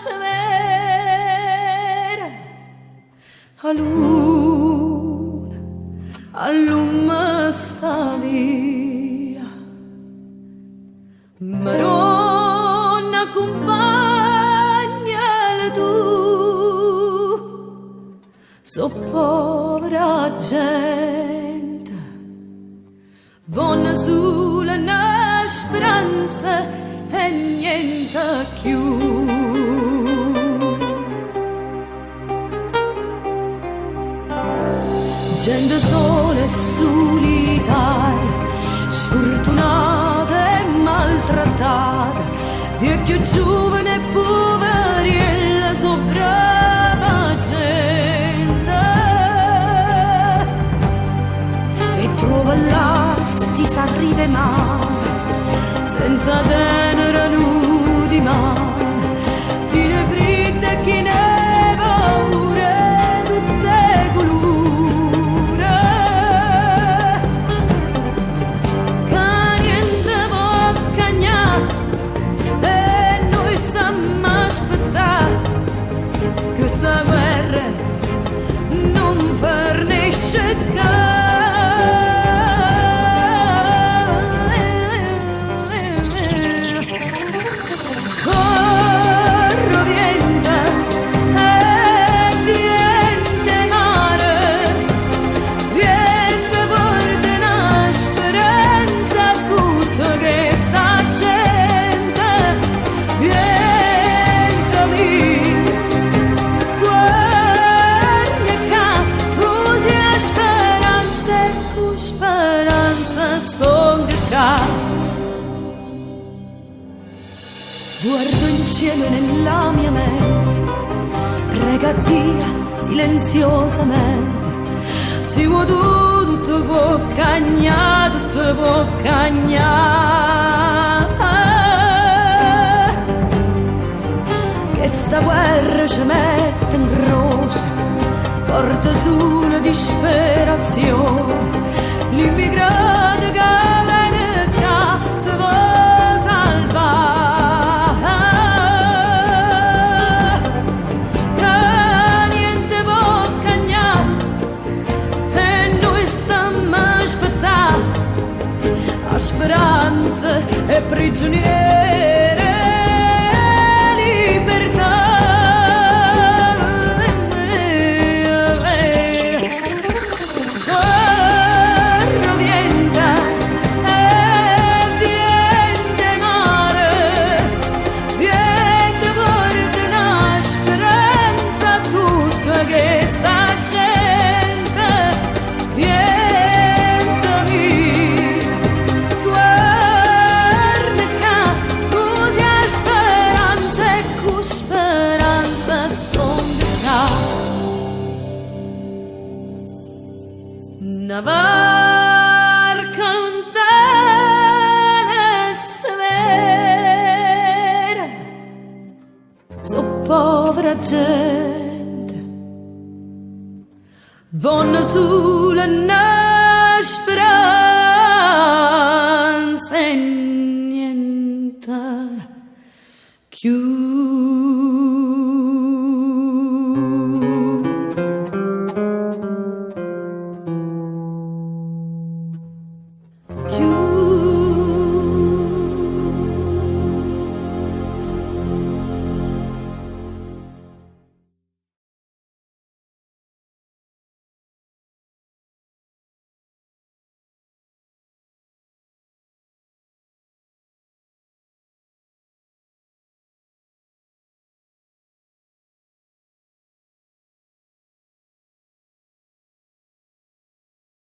sera a luna sta via, Maronna accompagnala tu, so povera gente, vanno sulla una speranza e niente più. Gente sola e solitaria, sfortunata e maltrattata, vecchio, giovane e poveriella, so brava gente. E trova l'asti s'arriva male, senza tenere nudi male, chi ne fredda e chi ne paura, tutte colore. Questa guerra non fornisce corro viente e viente mare, viente porta una speranza a tutta questa gente, viente mio. Speranza stonca, guardo in cielo e nella mia mente, prega Dio silenziosamente, si vuoi tutto può cagnare, tutto può cagnare, che sta guerra ci mette in croce, porta su una disperazione. L'immigrato che viene qua si può salvare, che niente può cagnare e noi stiamo aspettando, la speranza è prigioniera, libertà. Una barca lontana e severa, so povera gente, vanno sulla una speranza e niente più.